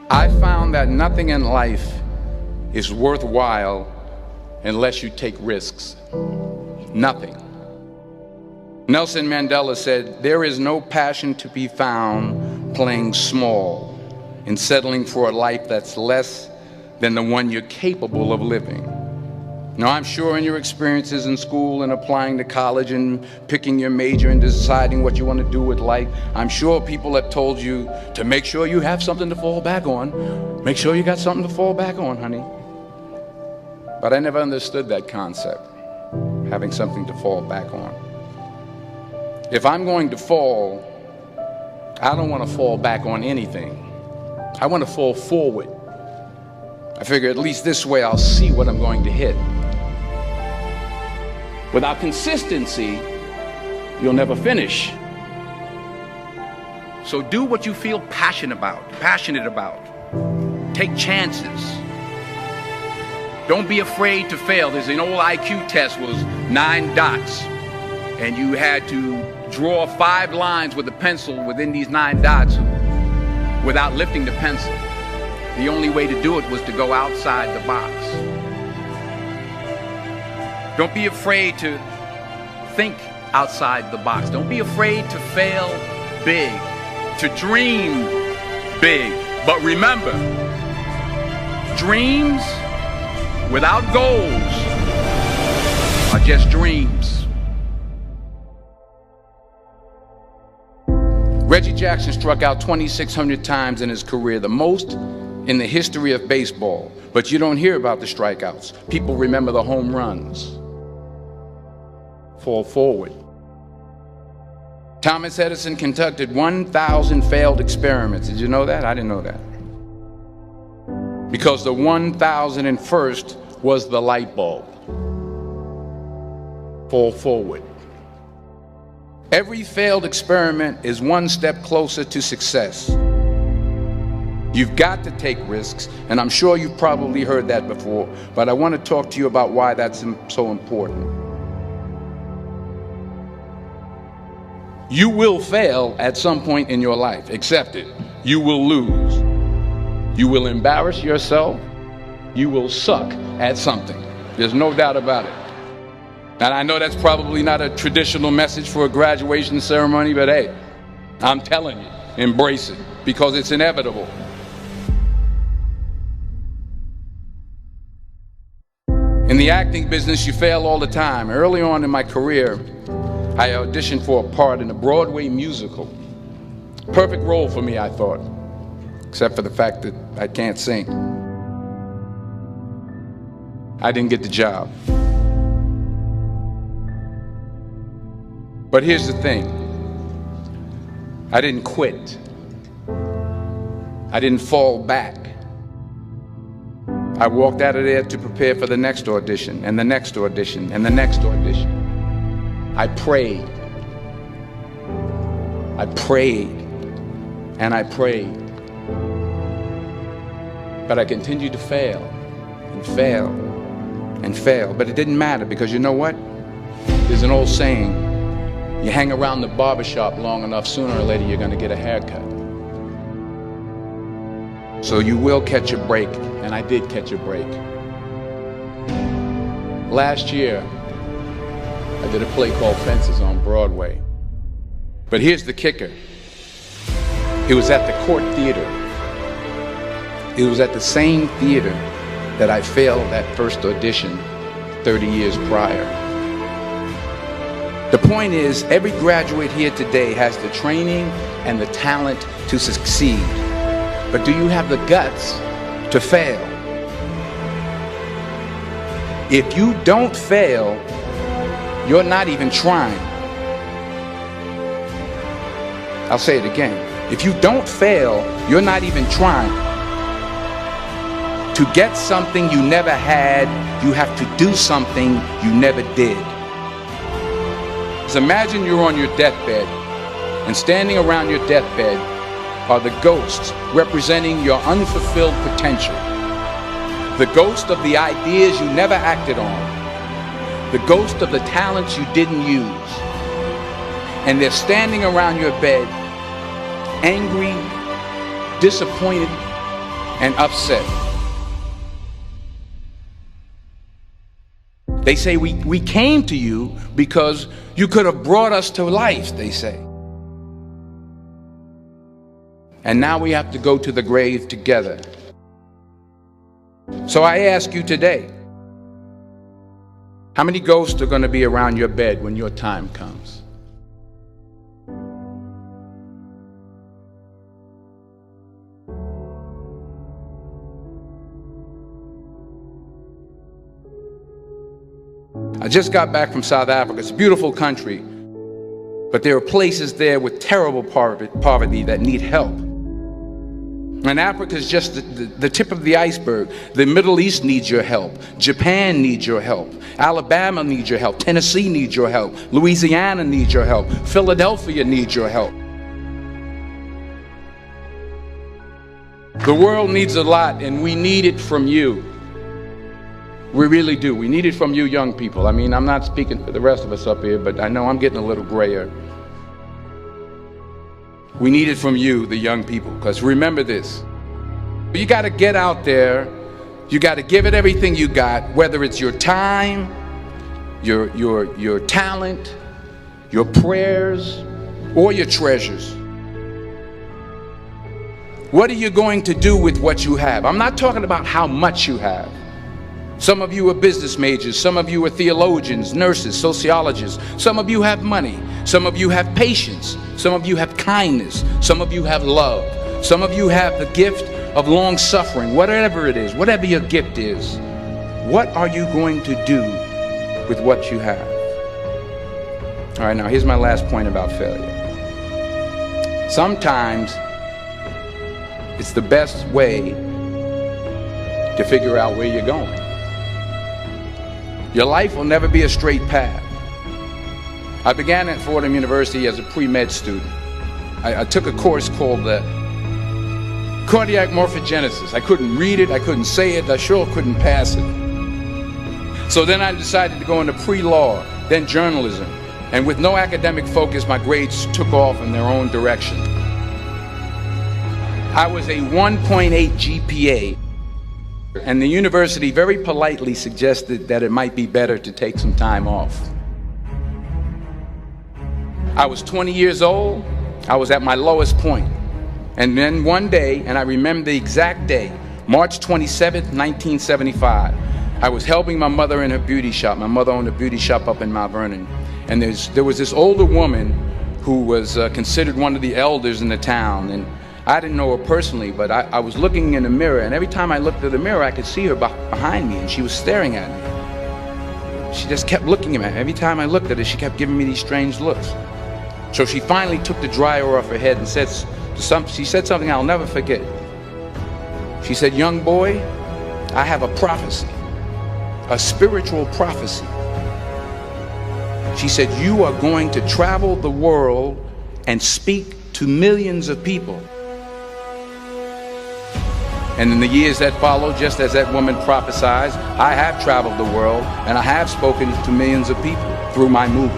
I found that nothing in life is worthwhile unless you take risks. Nothing. Nelson Mandela said, "There is no passion to be found playing small and settling for a life that's less than the one you're capable of living." Now, I'm sure in your experiences in school and applying to college and picking your major and deciding what you want to do with life, I'm sure people have told you to make sure you have something to fall back on. Make sure you got something to fall back on, honey. But I never understood that concept, having something to fall back on. If I'm going to fall, I don't want to fall back on anything. I want to fall forward. I figure at least this way I'll see what I'm going to hit. Without consistency, you'll never finish. So do what you feel passionate about. Take chances. Don't be afraid to fail. There's an old IQ test, was 9 dots, and you had to draw 5 lines with a pencil within these 9 dots without lifting the pencil. The only way to do it was to go outside the box. Don't be afraid to think outside the box. Don't be afraid to fail big, to dream big. But remember, dreams without goals are just dreams. Reggie Jackson struck out 2,600 times in his career, the most in the history of baseball. But you don't hear about the strikeouts. People remember the home runs. Fall forward. Thomas Edison conducted 1,000 failed experiments. Did you know that? I didn't know that. Because the 1,001st was the light bulb. Fall forward. Every failed experiment is one step closer to success. You've got to take risks, and I'm sure you've probably heard that before, but I want to talk to you about why that's so important. You will fail at some point in your life. Accept it. You will lose. You will embarrass yourself. You will suck at something. There's no doubt about it. And I know that's probably not a traditional message for a graduation ceremony, but hey, I'm telling you, embrace it, because it's inevitable. In the acting business, you fail all the time. Early on in my career, I auditioned for a part in a Broadway musical. Perfect role for me, I thought, except for the fact that I can't sing. I didn't get the job. But here's the thing. I didn't quit. I didn't fall back. I walked out of there to prepare for the next audition, and the next audition, and the next audition. I prayed. I prayed. And I prayed. But I continued to fail, and fail, and fail. But it didn't matter, because you know what? There's an old saying, you hang around the barbershop long enough, sooner or later you're going to get a haircut. So you will catch a break, and I did catch a break. Last year, I did a play called Fences on Broadway. But here's the kicker. It was at the Court Theater. It was at the same theater that I failed that first audition 30 years prior. The point is, every graduate here today has the training and the talent to succeed. But do you have the guts to fail? If you don't fail, you're not even trying. I'll say it again. If you don't fail, you're not even trying. To get something you never had, you have to do something you never did. So imagine you're on your deathbed, and standing around your deathbed are the ghosts representing your unfulfilled potential. The ghost of the ideas you never acted on. The ghost of the talents you didn't use. And they're standing around your bed, angry, disappointed, and upset. They say we came to you because you could have brought us to life, they say. And now we have to go to the grave together. So I ask you today, how many ghosts are going to be around your bed when your time comes? I just got back from South Africa. It's a beautiful country, but there are places there with terrible poverty that need help. And Africa is just the tip of the iceberg. The Middle East needs your help. Japan needs your help. Alabama needs your help. Tennessee needs your help. Louisiana needs your help. Philadelphia needs your help. The world needs a lot, and we need it from you. We really do. We need it from you young people. I mean, I'm not speaking for the rest of us up here, but I know I'm getting a little grayer. We need it from you, the young people, because remember this. You got to get out there. You got to give it everything you got, whether it's your time, your talent, your prayers, or your treasures. What are you going to do with what you have? I'm not talking about how much you have. Some of you are business majors, some of you are theologians, nurses, sociologists. Some of you have money, some of you have patience, some of you have kindness, some of you have love, some of you have the gift of long suffering. Whatever it is, whatever your gift is, what are you going to do with what you have? All right, now here's my last point about failure. Sometimes it's the best way to figure out where you're going. Your life will never be a straight path. I began at Fordham University as a pre-med student. I took a course called cardiac morphogenesis. I couldn't read it, I couldn't say it, I sure couldn't pass it. So then I decided to go into pre-law, then journalism. And with no academic focus, my grades took off in their own direction. I was a 1.8 GPA. And the university very politely suggested that it might be better to take some time off. I was 20 years old. I was at my lowest point. And then one day, and I remember the exact day, March 27th, 1975, I was helping my mother in her beauty shop. My mother owned a beauty shop up in Mount Vernon. And there was this older woman who was considered one of the elders in the town. And I didn't know her personally, but I was looking in the mirror, and every time I looked at the mirror, I could see her behind me, and she was staring at me. She just kept looking at me. Every time I looked at her, she kept giving me these strange looks. So she finally took the dryer off her head and she said something I'll never forget. She said, "Young boy, I have a prophecy, a spiritual prophecy." She said, "You are going to travel the world and speak to millions of people." And in the years that followed, just as that woman prophesied, I have traveled the world and I have spoken to millions of people through my movies.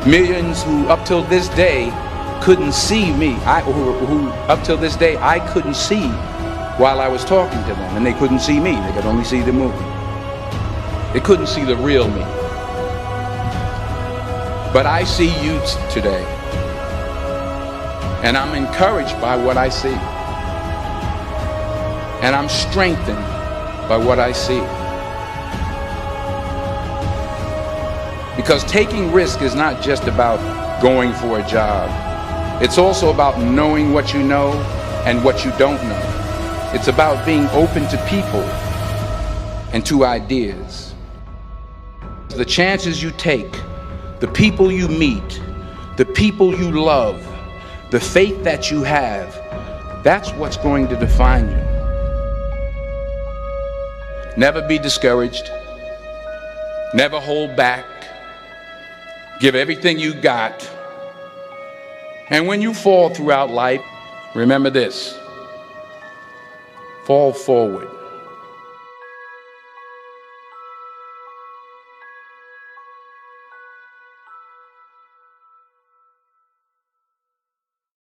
Millions who up till this day couldn't see me, who up till this day I couldn't see while I was talking to them, and they couldn't see me, they could only see the movie. They couldn't see the real me. But I see you today, and I'm encouraged by what I see. And I'm strengthened by what I see. Because taking risk is not just about going for a job. It's also about knowing what you know and what you don't know. It's about being open to people and to ideas. The chances you take, the people you meet, the people you love, the faith that you have, that's what's going to define you. Never be discouraged. Never hold back. Give everything you got. And when you fall throughout life, remember this: fall forward.